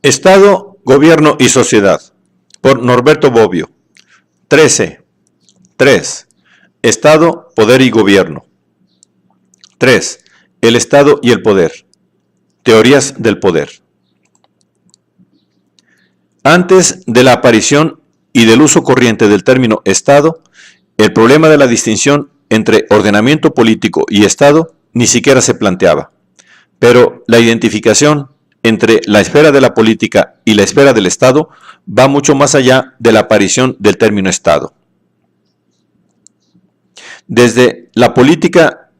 Estado, Gobierno y Sociedad, por Norberto Bobbio. 13. 3. Estado, Poder y Gobierno. 3. El Estado y el Poder. Teorías del poder. Antes de la aparición y del uso corriente del término Estado, el problema de la distinción entre ordenamiento político y Estado ni siquiera se planteaba. Pero la identificación entre la esfera de la política y la esfera del Estado va mucho más allá de la aparición del término Estado. Desde la política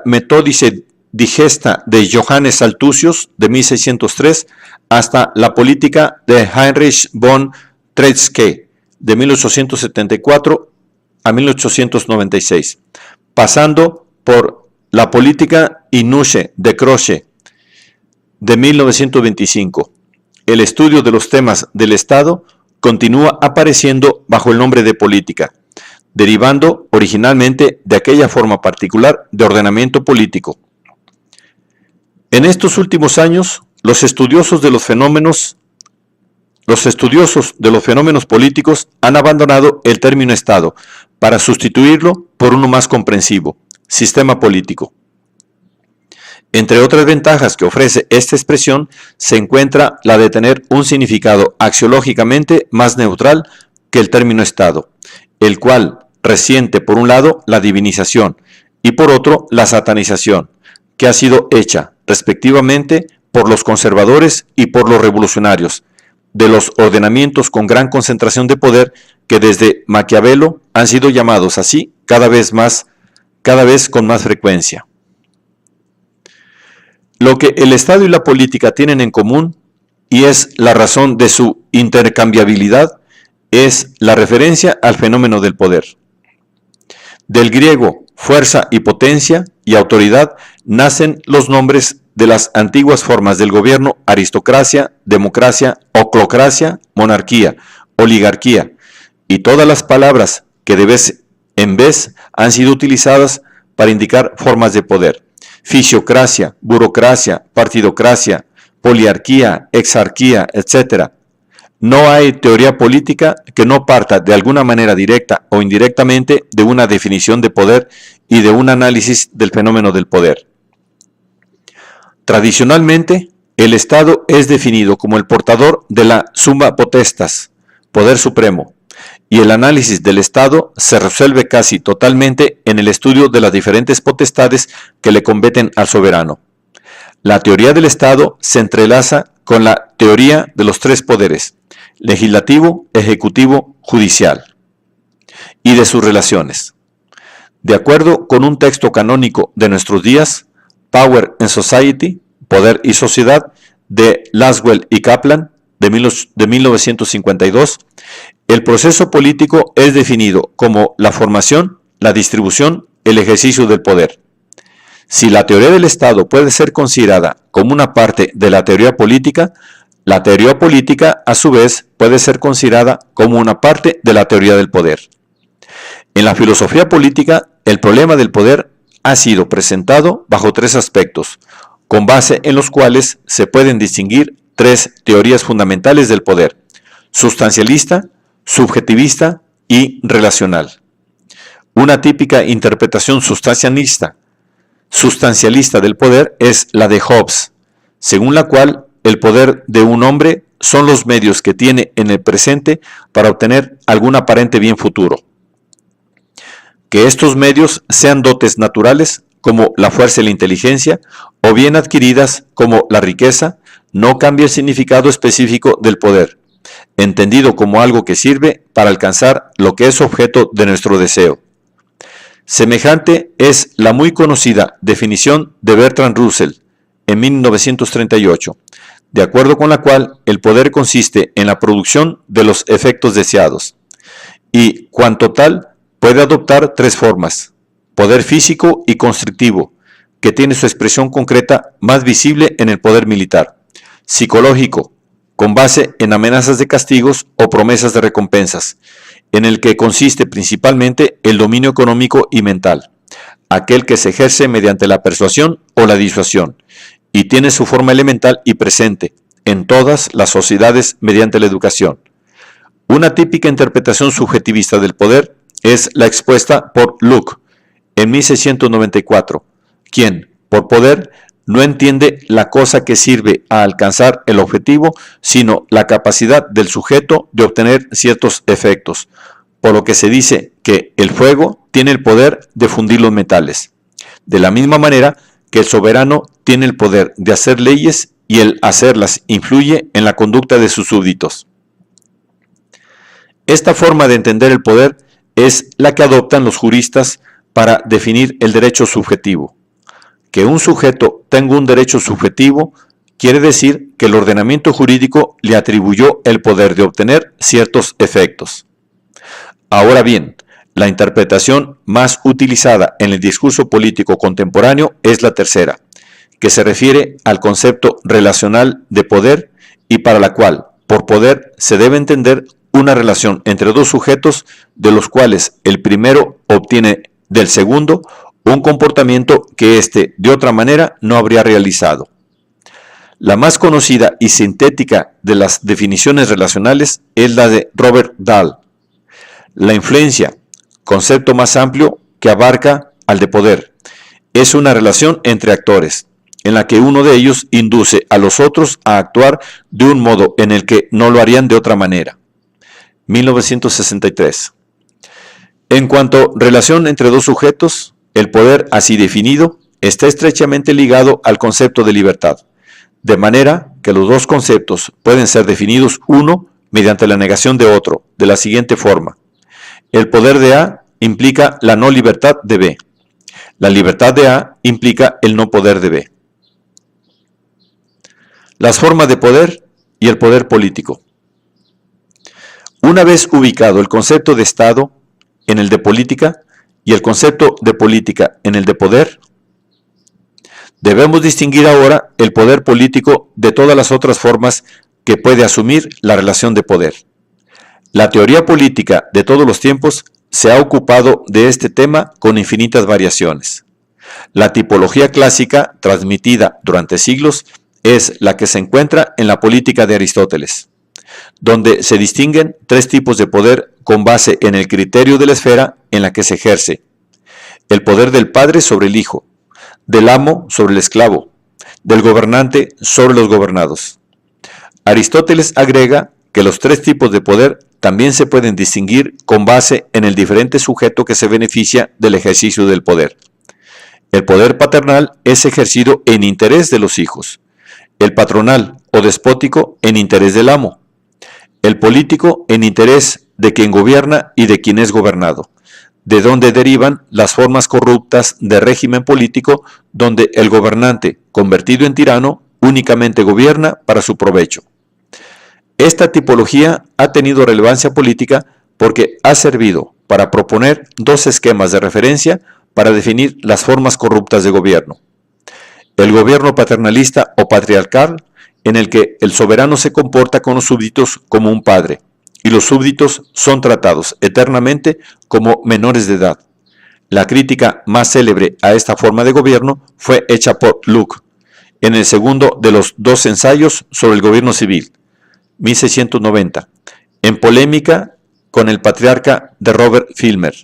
Methodice Digesta de Johannes Althusius de 1603 hasta la política de Heinrich von Treitschke de 1874 a 1896, pasando por la política Inusche de Croce de 1925. El estudio de los temas del Estado continúa apareciendo bajo el nombre de política, derivando originalmente de aquella forma particular de ordenamiento político. En estos últimos años, los estudiosos de los fenómenos políticos han abandonado el término Estado para sustituirlo por uno más comprensivo, sistema político. Entre otras ventajas que ofrece esta expresión se encuentra la de tener un significado axiológicamente más neutral que el término Estado, el cual resiente por un lado la divinización y por otro la satanización, que ha sido hecha respectivamente por los conservadores y por los revolucionarios, de los ordenamientos con gran concentración de poder que desde Maquiavelo han sido llamados así cada vez con más frecuencia. Lo que el Estado y la política tienen en común, y es la razón de su intercambiabilidad, es la referencia al fenómeno del poder. Del griego fuerza y potencia y autoridad nacen los nombres de las antiguas formas del gobierno: aristocracia, democracia, oclocracia, monarquía, oligarquía, y todas las palabras que de vez en vez han sido utilizadas para indicar formas de poder: fisiocracia, burocracia, partidocracia, poliarquía, exarquía, etc. No hay teoría política que no parta de alguna manera directa o indirectamente de una definición de poder y de un análisis del fenómeno del poder. Tradicionalmente, el Estado es definido como el portador de la summa potestas, poder supremo, y el análisis del Estado se resuelve casi totalmente en el estudio de las diferentes potestades que le competen al soberano. La teoría del Estado se entrelaza con la teoría de los tres poderes: legislativo, ejecutivo, judicial, y de sus relaciones. De acuerdo con un texto canónico de nuestros días, Power and Society, Poder y Sociedad, de Laswell y Kaplan, de 1952, el proceso político es definido como la formación, la distribución, el ejercicio del poder. Si la teoría del Estado puede ser considerada como una parte de la teoría política a su vez puede ser considerada como una parte de la teoría del poder. En la filosofía política, el problema del poder ha sido presentado bajo tres aspectos, con base en los cuales se pueden distinguir tres teorías fundamentales del poder: sustancialista, subjetivista y relacional. Una típica interpretación sustancialista del poder es la de Hobbes, según la cual el poder de un hombre son los medios que tiene en el presente para obtener algún aparente bien futuro. Que estos medios sean dotes naturales, como la fuerza y la inteligencia, o bien adquiridas, como la riqueza, no cambia el significado específico del poder, entendido como algo que sirve para alcanzar lo que es objeto de nuestro deseo. Semejante es la muy conocida definición de Bertrand Russell en 1938, de acuerdo con la cual el poder consiste en la producción de los efectos deseados, y cuanto tal puede adoptar tres formas: poder físico y constructivo, que tiene su expresión concreta más visible en el poder militar; psicológico, con base en amenazas de castigos o promesas de recompensas, en el que consiste principalmente el dominio económico y mental, aquel que se ejerce mediante la persuasión o la disuasión, y tiene su forma elemental y presente, en todas las sociedades mediante la educación. Una típica interpretación subjetivista del poder es la expuesta por Locke en 1694, quien, por poder, no entiende la cosa que sirve a alcanzar el objetivo, sino la capacidad del sujeto de obtener ciertos efectos, por lo que se dice que el fuego tiene el poder de fundir los metales, de la misma manera que el soberano tiene el poder de hacer leyes y el hacerlas influye en la conducta de sus súbditos. Esta forma de entender el poder es la que adoptan los juristas para definir el derecho subjetivo. Que un sujeto tenga un derecho subjetivo quiere decir que el ordenamiento jurídico le atribuyó el poder de obtener ciertos efectos. Ahora bien, la interpretación más utilizada en el discurso político contemporáneo es la tercera, que se refiere al concepto relacional de poder y para la cual, por poder, se debe entender una relación entre dos sujetos de los cuales el primero obtiene del segundo un comportamiento que éste de otra manera no habría realizado. La más conocida y sintética de las definiciones relacionales es la de Robert Dahl. La influencia, concepto más amplio que abarca al de poder, es una relación entre actores, en la que uno de ellos induce a los otros a actuar de un modo en el que no lo harían de otra manera. 1963. En cuanto relación entre dos sujetos, el poder así definido está estrechamente ligado al concepto de libertad, de manera que los dos conceptos pueden ser definidos uno mediante la negación de otro, de la siguiente forma. El poder de A implica la no libertad de B. La libertad de A implica el no poder de B. Las formas de poder y el poder político. Una vez ubicado el concepto de Estado en el de política y el concepto de política en el de poder, debemos distinguir ahora el poder político de todas las otras formas que puede asumir la relación de poder. La teoría política de todos los tiempos se ha ocupado de este tema con infinitas variaciones. La tipología clásica, transmitida durante siglos, es la que se encuentra en la política de Aristóteles, donde se distinguen tres tipos de poder con base en el criterio de la esfera en la que se ejerce: el poder del padre sobre el hijo, del amo sobre el esclavo, del gobernante sobre los gobernados. Aristóteles agrega que los tres tipos de poder también se pueden distinguir con base en el diferente sujeto que se beneficia del ejercicio del poder. El poder paternal es ejercido en interés de los hijos, el patronal o despótico en interés del amo, el político en interés de quien gobierna y de quien es gobernado, de donde derivan las formas corruptas de régimen político donde el gobernante, convertido en tirano, únicamente gobierna para su provecho. Esta tipología ha tenido relevancia política porque ha servido para proponer dos esquemas de referencia para definir las formas corruptas de gobierno. El gobierno paternalista o patriarcal, en el que el soberano se comporta con los súbditos como un padre, y los súbditos son tratados eternamente como menores de edad. La crítica más célebre a esta forma de gobierno fue hecha por Locke, en el segundo de los dos ensayos sobre el gobierno civil, 1690, en polémica con el patriarca de Robert Filmer,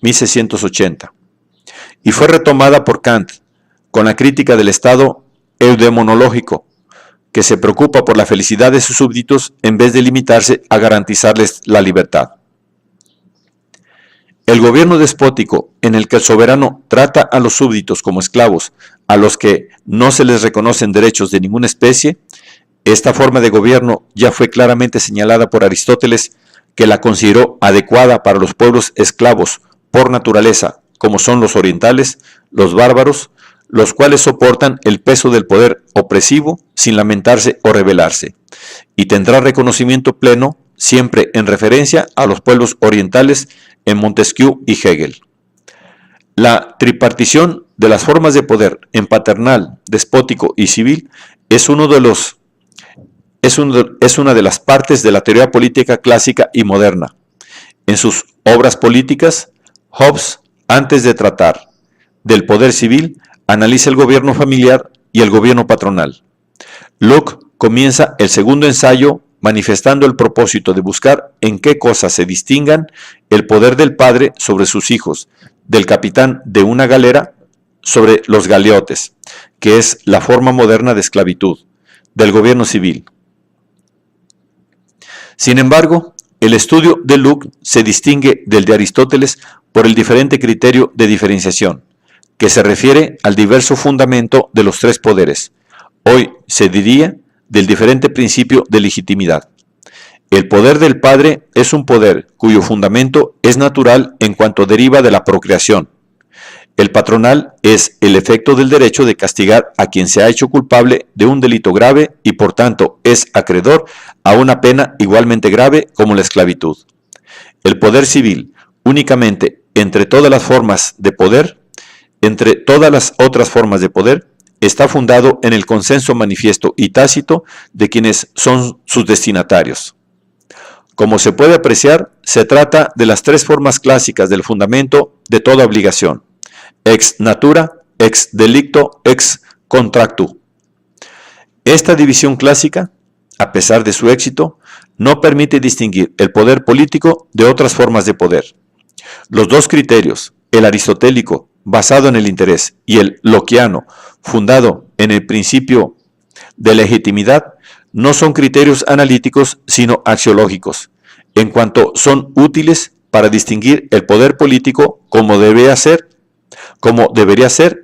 1680, y fue retomada por Kant, con la crítica del Estado eudemonológico, que se preocupa por la felicidad de sus súbditos en vez de limitarse a garantizarles la libertad. El gobierno despótico, en el que el soberano trata a los súbditos como esclavos, a los que no se les reconocen derechos de ninguna especie, esta forma de gobierno ya fue claramente señalada por Aristóteles, que la consideró adecuada para los pueblos esclavos por naturaleza, como son los orientales, los bárbaros, los cuales soportan el peso del poder opresivo sin lamentarse o rebelarse, y tendrá reconocimiento pleno siempre en referencia a los pueblos orientales en Montesquieu y Hegel. La tripartición de las formas de poder en paternal, despótico y civil es una de las partes de la teoría política clásica y moderna. En sus obras políticas, Hobbes, antes de tratar del poder civil, analiza el gobierno familiar y el gobierno patronal. Locke comienza el segundo ensayo manifestando el propósito de buscar en qué cosas se distingan el poder del padre sobre sus hijos, del capitán de una galera sobre los galeotes, que es la forma moderna de esclavitud, del gobierno civil. Sin embargo, el estudio de Locke se distingue del de Aristóteles por el diferente criterio de diferenciación, que se refiere al diverso fundamento de los tres poderes. Hoy se diría del diferente principio de legitimidad. El poder del padre es un poder cuyo fundamento es natural en cuanto deriva de la procreación. El patronal es el efecto del derecho de castigar a quien se ha hecho culpable de un delito grave y por tanto es acreedor a una pena igualmente grave como la esclavitud. El poder civil, únicamente entre todas las formas de poder, entre todas las otras formas de poder, está fundado en el consenso manifiesto y tácito de quienes son sus destinatarios. Como se puede apreciar, se trata de las tres formas clásicas del fundamento de toda obligación: ex natura, ex delicto, ex contractu. Esta división clásica, a pesar de su éxito, no permite distinguir el poder político de otras formas de poder. Los dos criterios, el aristotélico, basado en el interés, y el lockeano, fundado en el principio de legitimidad, no son criterios analíticos sino axiológicos, en cuanto son útiles para distinguir el poder político como debería ser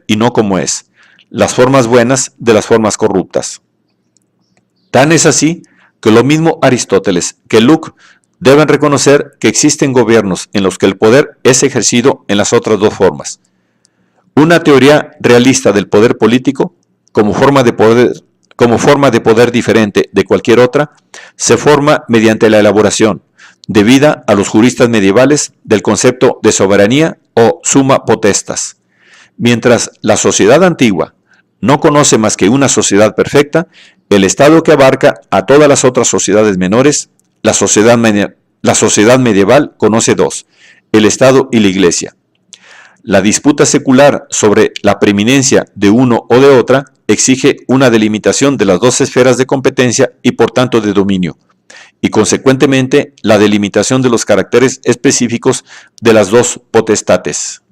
y no como es, las formas buenas de las formas corruptas. Tan es así que lo mismo Aristóteles que Locke deben reconocer que existen gobiernos en los que el poder es ejercido en las otras dos formas. Una teoría realista del poder político, como forma de poder diferente de cualquier otra, se forma mediante la elaboración, debida a los juristas medievales, del concepto de soberanía o summa potestas. Mientras la sociedad antigua no conoce más que una sociedad perfecta, el Estado que abarca a todas las otras sociedades menores, la sociedad medieval conoce dos: el Estado y la Iglesia. La disputa secular sobre la preeminencia de uno o de otra exige una delimitación de las dos esferas de competencia y por tanto de dominio, y consecuentemente la delimitación de los caracteres específicos de las dos potestates.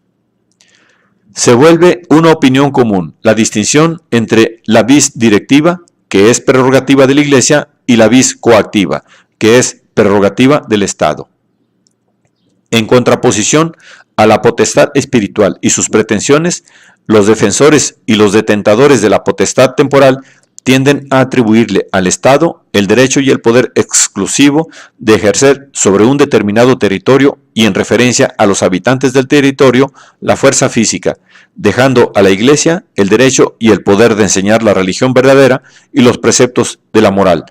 Se vuelve una opinión común la distinción entre la vis directiva, que es prerrogativa de la Iglesia, y la vis coactiva, que es prerrogativa del Estado. En contraposición a la potestad espiritual y sus pretensiones, los defensores y los detentadores de la potestad temporal tienden a atribuirle al Estado el derecho y el poder exclusivo de ejercer sobre un determinado territorio y, en referencia a los habitantes del territorio, la fuerza física, dejando a la Iglesia el derecho y el poder de enseñar la religión verdadera y los preceptos de la moral,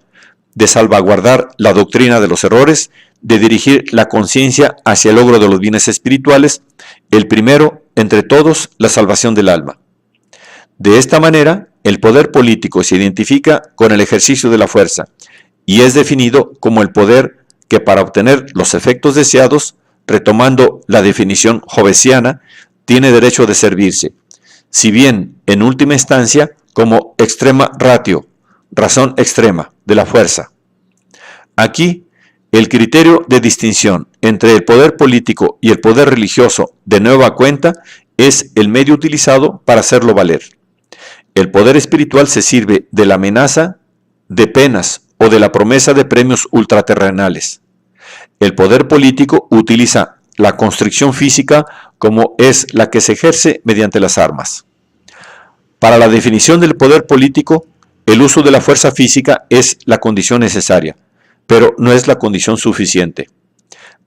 de salvaguardar la doctrina de los errores, de dirigir la conciencia hacia el logro de los bienes espirituales, el primero, entre todos, la salvación del alma. De esta manera, el poder político se identifica con el ejercicio de la fuerza y es definido como el poder que, para obtener los efectos deseados, retomando la definición hobbesiana, tiene derecho de servirse, si bien en última instancia como extrema ratio, razón extrema de la fuerza. Aquí, el criterio de distinción entre el poder político y el poder religioso de nueva cuenta es el medio utilizado para hacerlo valer. El poder espiritual se sirve de la amenaza de penas o de la promesa de premios ultraterrenales. El poder político utiliza la constricción física como es la que se ejerce mediante las armas. Para la definición del poder político, el uso de la fuerza física es la condición necesaria, pero no es la condición suficiente.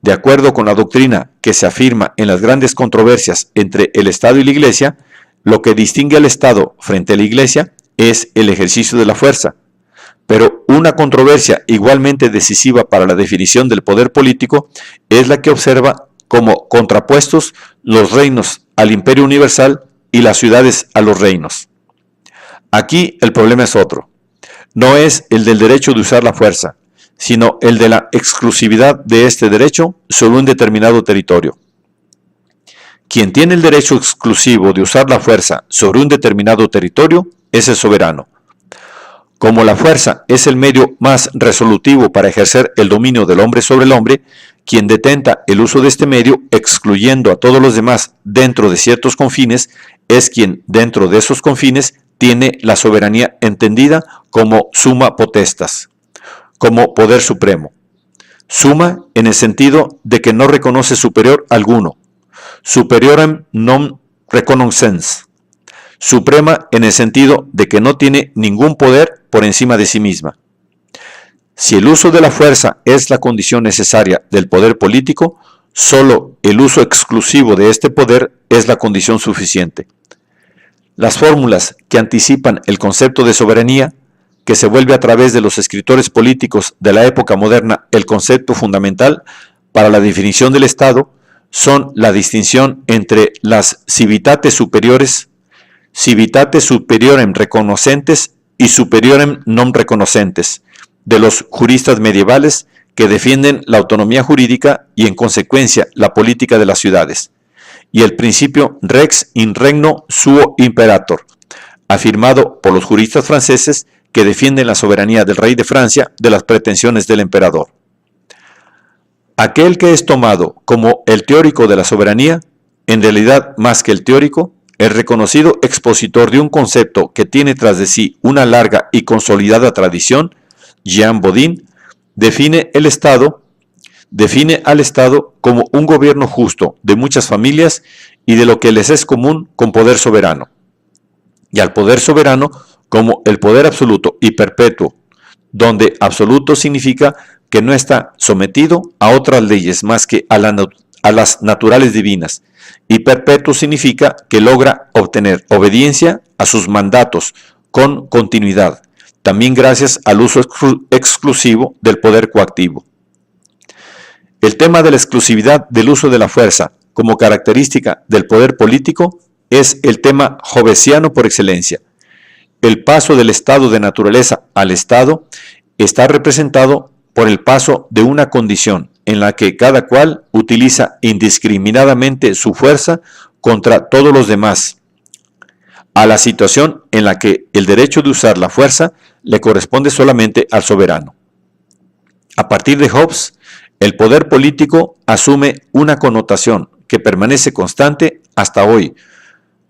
De acuerdo con la doctrina que se afirma en las grandes controversias entre el Estado y la Iglesia, lo que distingue al Estado frente a la Iglesia es el ejercicio de la fuerza. Pero una controversia igualmente decisiva para la definición del poder político es la que observa como contrapuestos los reinos al imperio universal y las ciudades a los reinos. Aquí el problema es otro. No es el del derecho de usar la fuerza, sino el de la exclusividad de este derecho sobre un determinado territorio. Quien tiene el derecho exclusivo de usar la fuerza sobre un determinado territorio es el soberano. Como la fuerza es el medio más resolutivo para ejercer el dominio del hombre sobre el hombre, quien detenta el uso de este medio, excluyendo a todos los demás dentro de ciertos confines, es quien dentro de esos confines tiene la soberanía entendida como summa potestas, como poder supremo. Summa en el sentido de que no reconoce superior alguno, superiorem non reconoscens. Suprema en el sentido de que no tiene ningún poder por encima de sí misma. Si el uso de la fuerza es la condición necesaria del poder político, solo el uso exclusivo de este poder es la condición suficiente. Las fórmulas que anticipan el concepto de soberanía, que se vuelve a través de los escritores políticos de la época moderna el concepto fundamental para la definición del Estado, son la distinción entre las civitates superiores, civitates superiorem reconocentes y superiorem non reconocentes, de los juristas medievales que defienden la autonomía jurídica y en consecuencia la política de las ciudades, y el principio rex in regno suo imperator, afirmado por los juristas franceses que defienden la soberanía del rey de Francia de las pretensiones del emperador. Aquel que es tomado como el teórico de la soberanía, en realidad más que el teórico, el reconocido expositor de un concepto que tiene tras de sí una larga y consolidada tradición, Jean Bodin, define al Estado como un gobierno justo de muchas familias y de lo que les es común con poder soberano, y al poder soberano como el poder absoluto y perpetuo, donde absoluto significa que no está sometido a otras leyes más que a las naturales divinas, y perpetuo significa que logra obtener obediencia a sus mandatos con continuidad, también gracias al uso exclusivo del poder coactivo. El tema de la exclusividad del uso de la fuerza como característica del poder político es el tema hobbesiano por excelencia. El paso del estado de naturaleza al estado está representado por el paso de una condición en la que cada cual utiliza indiscriminadamente su fuerza contra todos los demás, a la situación en la que el derecho de usar la fuerza le corresponde solamente al soberano. A partir de Hobbes, el poder político asume una connotación que permanece constante hasta hoy,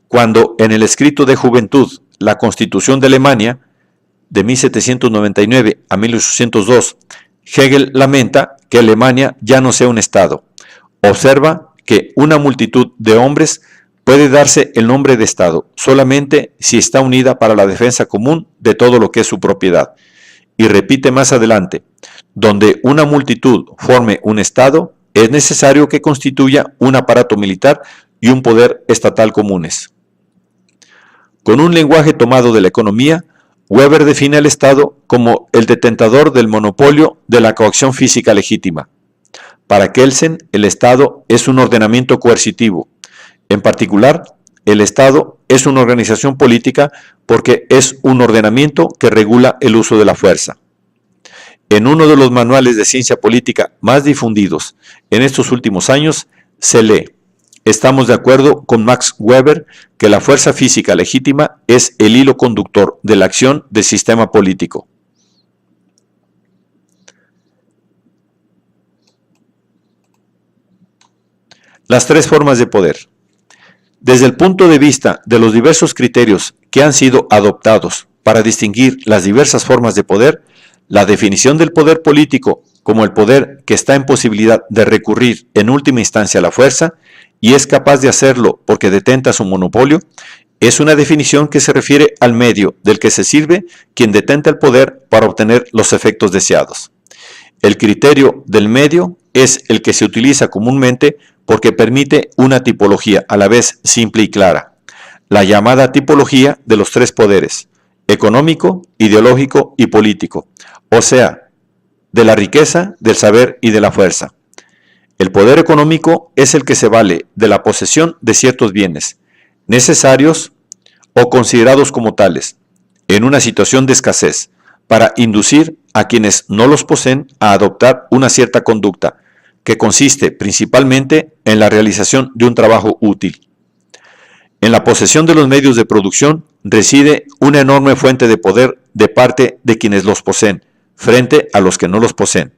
cuando en el escrito de Juventud, la Constitución de Alemania, de 1799 a 1802, Hegel lamenta que Alemania ya no sea un Estado. Observa que una multitud de hombres puede darse el nombre de Estado solamente si está unida para la defensa común de todo lo que es su propiedad. Y repite más adelante, donde una multitud forme un Estado, es necesario que constituya un aparato militar y un poder estatal comunes. Con un lenguaje tomado de la economía, Weber define al Estado como el detentador del monopolio de la coacción física legítima. Para Kelsen, el Estado es un ordenamiento coercitivo. En particular, el Estado es una organización política porque es un ordenamiento que regula el uso de la fuerza. En uno de los manuales de ciencia política más difundidos en estos últimos años, se lee: estamos de acuerdo con Max Weber que la fuerza física legítima es el hilo conductor de la acción del sistema político. Las tres formas de poder. Desde el punto de vista de los diversos criterios que han sido adoptados para distinguir las diversas formas de poder, la definición del poder político como el poder que está en posibilidad de recurrir en última instancia a la fuerza y es capaz de hacerlo porque detenta su monopolio, es una definición que se refiere al medio del que se sirve quien detenta el poder para obtener los efectos deseados. El criterio del medio es el que se utiliza comúnmente porque permite una tipología a la vez simple y clara, la llamada tipología de los tres poderes, económico, ideológico y político, o sea, de la riqueza, del saber y de la fuerza. El poder económico es el que se vale de la posesión de ciertos bienes, necesarios o considerados como tales, en una situación de escasez, para inducir a quienes no los poseen a adoptar una cierta conducta, que consiste principalmente en la realización de un trabajo útil. En la posesión de los medios de producción reside una enorme fuente de poder de parte de quienes los poseen, frente a los que no los poseen,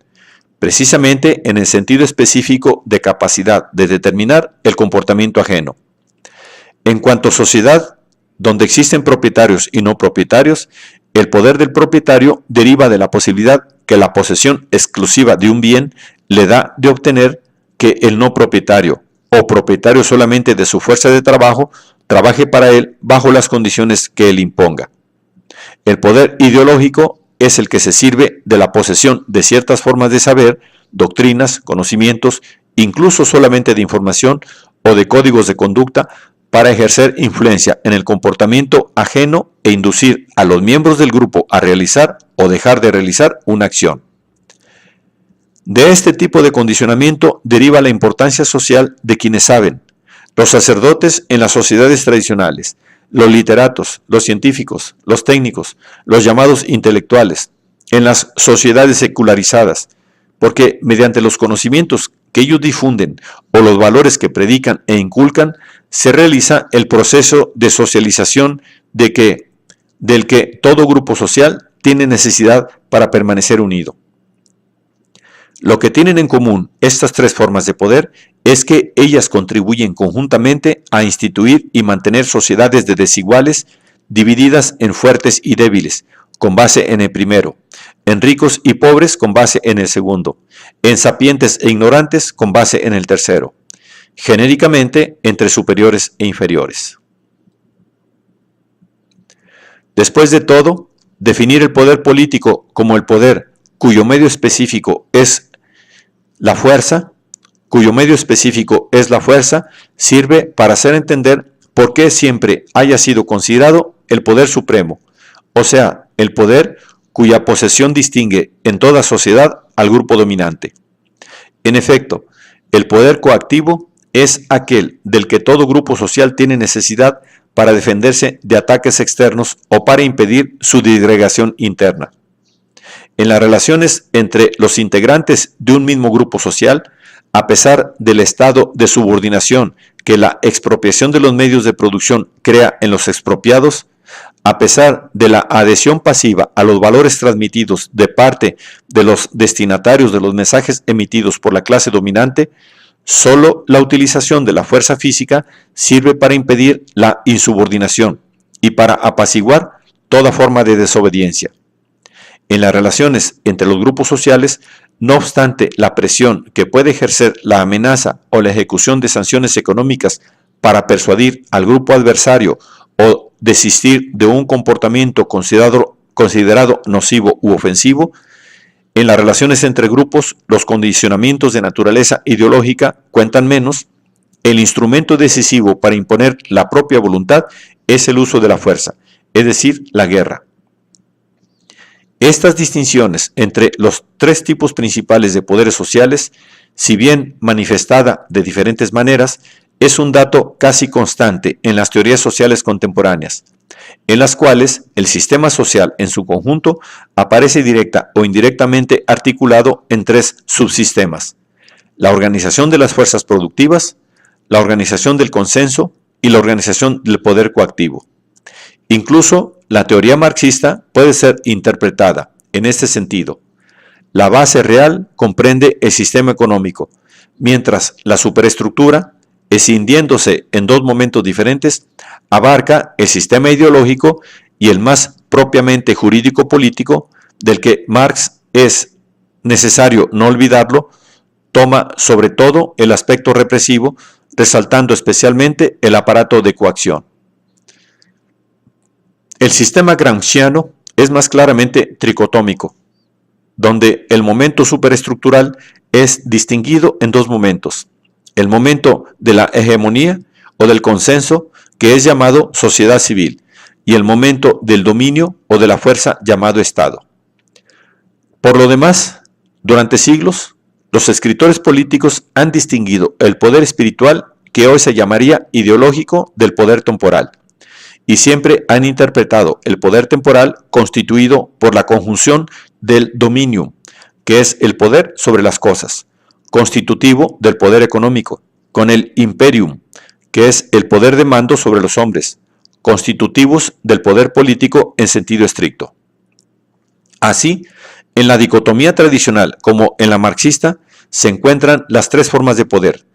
precisamente en el sentido específico de capacidad de determinar el comportamiento ajeno. En cuanto a sociedad, donde existen propietarios y no propietarios, el poder del propietario deriva de la posibilidad que la posesión exclusiva de un bien le da de obtener que el no propietario, o propietario solamente de su fuerza de trabajo, trabaje para él bajo las condiciones que él imponga. El poder ideológico es el que se sirve de la posesión de ciertas formas de saber, doctrinas, conocimientos, incluso solamente de información o de códigos de conducta, para ejercer influencia en el comportamiento ajeno e inducir a los miembros del grupo a realizar o dejar de realizar una acción. De este tipo de condicionamiento deriva la importancia social de quienes saben: los sacerdotes en las sociedades tradicionales, los literatos, los científicos, los técnicos, los llamados intelectuales, en las sociedades secularizadas, porque mediante los conocimientos que ellos difunden o los valores que predican e inculcan, se realiza el proceso de socialización del que todo grupo social tiene necesidad para permanecer unido. Lo que tienen en común estas tres formas de poder es que ellas contribuyen conjuntamente a instituir y mantener sociedades de desiguales, divididas en fuertes y débiles, con base en el primero, en ricos y pobres con base en el segundo, en sapientes e ignorantes con base en el tercero, genéricamente entre superiores e inferiores. Después de todo, definir el poder político como el poder cuyo medio específico es la fuerza, sirve para hacer entender por qué siempre haya sido considerado el poder supremo, o sea, el poder cuya posesión distingue en toda sociedad al grupo dominante. En efecto, el poder coactivo es aquel del que todo grupo social tiene necesidad para defenderse de ataques externos o para impedir su disgregación interna. En las relaciones entre los integrantes de un mismo grupo social, a pesar del estado de subordinación que la expropiación de los medios de producción crea en los expropiados, a pesar de la adhesión pasiva a los valores transmitidos de parte de los destinatarios de los mensajes emitidos por la clase dominante, solo la utilización de la fuerza física sirve para impedir la insubordinación y para apaciguar toda forma de desobediencia. En las relaciones entre los grupos sociales, no obstante la presión que puede ejercer la amenaza o la ejecución de sanciones económicas para persuadir al grupo adversario o desistir de un comportamiento considerado nocivo u ofensivo, en las relaciones entre grupos, los condicionamientos de naturaleza ideológica cuentan menos. El instrumento decisivo para imponer la propia voluntad es el uso de la fuerza, es decir, la guerra. Estas distinciones entre los tres tipos principales de poderes sociales, si bien manifestada de diferentes maneras, es un dato casi constante en las teorías sociales contemporáneas, en las cuales el sistema social en su conjunto aparece directa o indirectamente articulado en tres subsistemas: la organización de las fuerzas productivas, la organización del consenso y la organización del poder coactivo. Incluso la teoría marxista puede ser interpretada en este sentido. La base real comprende el sistema económico, mientras la superestructura, escindiéndose en dos momentos diferentes, abarca el sistema ideológico y el más propiamente jurídico-político, del que Marx, es necesario no olvidarlo, toma sobre todo el aspecto represivo, resaltando especialmente el aparato de coacción. El sistema gramsciano es más claramente tricotómico, donde el momento superestructural es distinguido en dos momentos: el momento de la hegemonía o del consenso, que es llamado sociedad civil, y el momento del dominio o de la fuerza, llamado Estado. Por lo demás, durante siglos, los escritores políticos han distinguido el poder espiritual, que hoy se llamaría ideológico, del poder temporal, y siempre han interpretado el poder temporal constituido por la conjunción del dominium, que es el poder sobre las cosas, constitutivo del poder económico, con el imperium, que es el poder de mando sobre los hombres, constitutivos del poder político en sentido estricto. Así, en la dicotomía tradicional como en la marxista, se encuentran las tres formas de poder,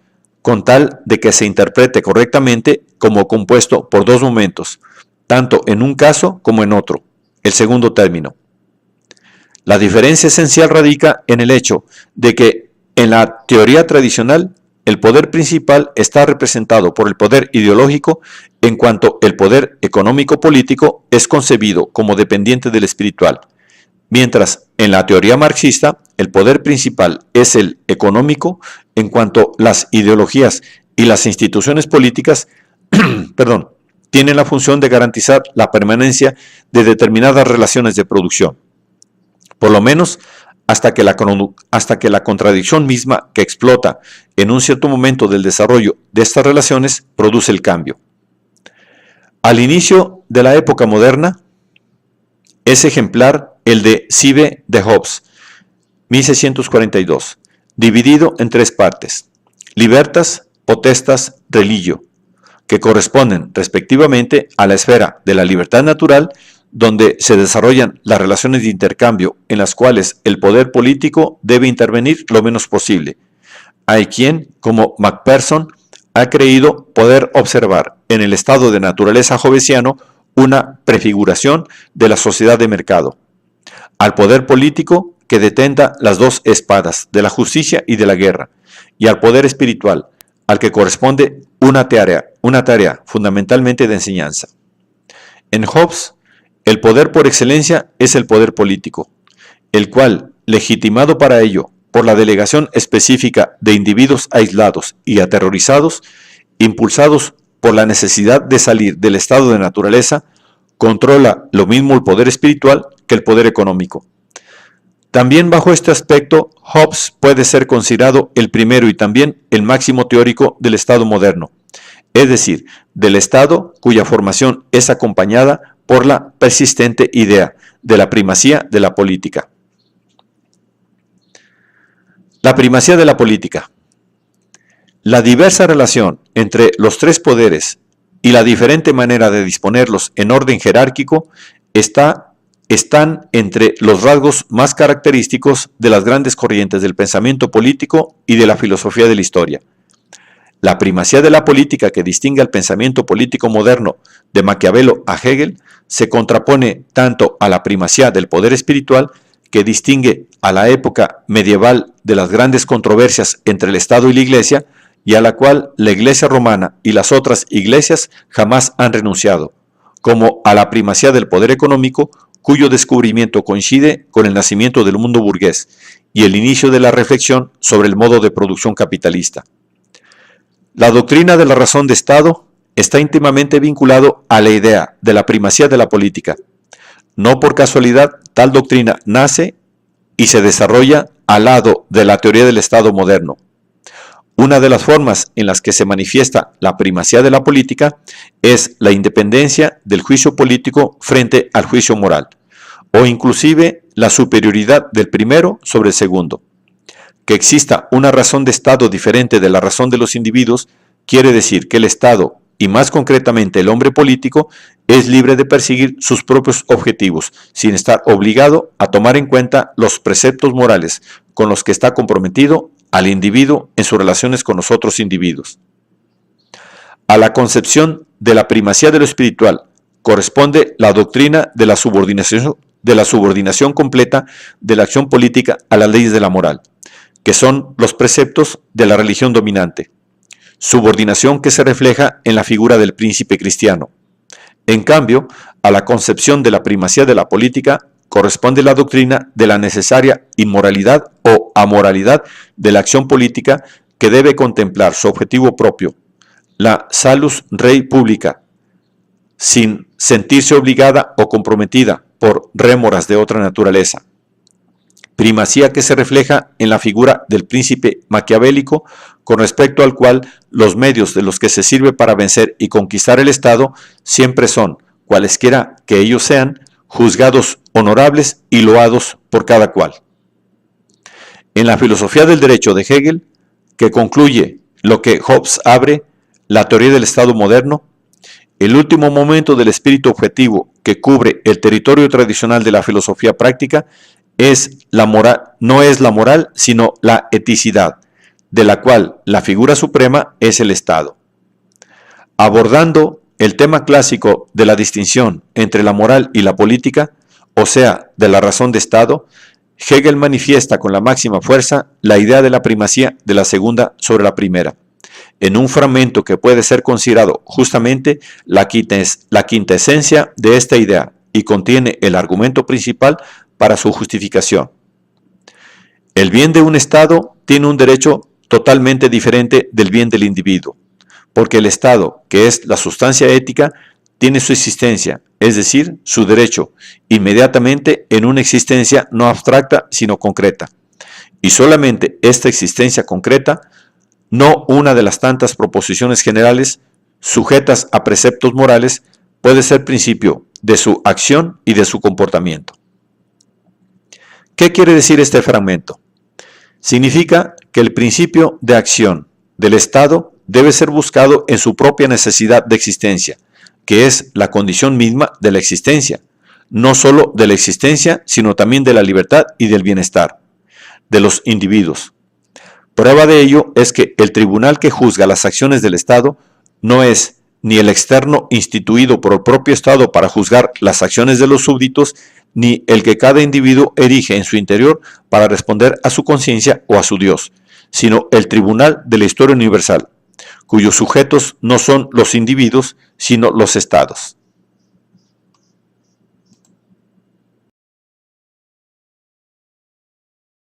con tal de que se interprete correctamente como compuesto por dos momentos, tanto en un caso como en otro, el segundo término. La diferencia esencial radica en el hecho de que en la teoría tradicional el poder principal está representado por el poder ideológico, en cuanto el poder económico-político es concebido como dependiente del espiritual, mientras en la teoría marxista el poder principal es el económico, en cuanto las ideologías y las instituciones políticas tienen la función de garantizar la permanencia de determinadas relaciones de producción, por lo menos hasta que la contradicción misma que explota en un cierto momento del desarrollo de estas relaciones produce el cambio. Al inicio de la época moderna, es ejemplar el de Sive de Hobbes, 1642, dividido en tres partes: libertas, potestas, religio, que corresponden respectivamente a la esfera de la libertad natural, donde se desarrollan las relaciones de intercambio en las cuales el poder político debe intervenir lo menos posible. Hay quien, como Macpherson, ha creído poder observar en el estado de naturaleza hobbesiano una prefiguración de la sociedad de mercado. Al poder político que detenta las dos espadas de la justicia y de la guerra, y al poder espiritual, al que corresponde una tarea fundamentalmente de enseñanza. En Hobbes, el poder por excelencia es el poder político, el cual, legitimado para ello por la delegación específica de individuos aislados y aterrorizados, impulsados por la necesidad de salir del estado de naturaleza, controla lo mismo el poder espiritual que el poder económico. También bajo este aspecto, Hobbes puede ser considerado el primero y también el máximo teórico del Estado moderno, es decir, del Estado cuya formación es acompañada por la persistente idea de la primacía de la política. La primacía de la política. La diversa relación entre los tres poderes y la diferente manera de disponerlos en orden jerárquico están entre los rasgos más característicos de las grandes corrientes del pensamiento político y de la filosofía de la historia. La primacía de la política que distingue al pensamiento político moderno de Maquiavelo a Hegel se contrapone tanto a la primacía del poder espiritual que distingue a la época medieval de las grandes controversias entre el Estado y la Iglesia, y a la cual la Iglesia romana y las otras iglesias jamás han renunciado, como a la primacía del poder económico, cuyo descubrimiento coincide con el nacimiento del mundo burgués y el inicio de la reflexión sobre el modo de producción capitalista. La doctrina de la razón de Estado está íntimamente vinculado a la idea de la primacía de la política. No por casualidad, tal doctrina nace y se desarrolla al lado de la teoría del Estado moderno. Una de las formas en las que se manifiesta la primacía de la política es la independencia del juicio político frente al juicio moral, o inclusive la superioridad del primero sobre el segundo. Que exista una razón de Estado diferente de la razón de los individuos quiere decir que el Estado, y más concretamente el hombre político, es libre de perseguir sus propios objetivos, sin estar obligado a tomar en cuenta los preceptos morales con los que está comprometido al individuo en sus relaciones con los otros individuos. A la concepción de la primacía de lo espiritual corresponde la doctrina de la subordinación completa de la acción política a las leyes de la moral, que son los preceptos de la religión dominante, subordinación que se refleja en la figura del príncipe cristiano. En cambio, a la concepción de la primacía de la política corresponde la doctrina de la necesaria inmoralidad o amoralidad de la acción política, que debe contemplar su objetivo propio, la salus rei publica, sin sentirse obligada o comprometida por rémoras de otra naturaleza. Primacía que se refleja en la figura del príncipe maquiavélico, con respecto al cual los medios de los que se sirve para vencer y conquistar el Estado siempre son, cualesquiera que ellos sean, juzgados honorables y loados por cada cual. En la filosofía del derecho de Hegel, que concluye lo que Hobbes abre, la teoría del Estado moderno, El último momento del espíritu objetivo que cubre el territorio tradicional de la filosofía práctica es la moral, no es la moral, sino la eticidad, de la cual la figura suprema es el Estado. Abordando el tema clásico de la distinción entre la moral y la política, o sea, de la razón de Estado, Hegel manifiesta con la máxima fuerza la idea de la primacía de la segunda sobre la primera, en un fragmento que puede ser considerado justamente la quintesencia de esta idea y contiene el argumento principal para su justificación. El bien de un Estado tiene un derecho totalmente diferente del bien del individuo, porque el Estado, que es la sustancia ética, tiene su existencia, es decir, su derecho, inmediatamente en una existencia no abstracta, sino concreta. Y solamente esta existencia concreta, no una de las tantas proposiciones generales sujetas a preceptos morales, puede ser principio de su acción y de su comportamiento. ¿Qué quiere decir este fragmento? Significa que el principio de acción del Estado debe ser buscado en su propia necesidad de existencia, que es la condición misma de la existencia, no solo de la existencia, sino también de la libertad y del bienestar de los individuos. Prueba de ello es que el tribunal que juzga las acciones del Estado no es ni el externo instituido por el propio Estado para juzgar las acciones de los súbditos, ni el que cada individuo erige en su interior para responder a su conciencia o a su Dios, sino el tribunal de la historia universal, cuyos sujetos no son los individuos, sino los estados.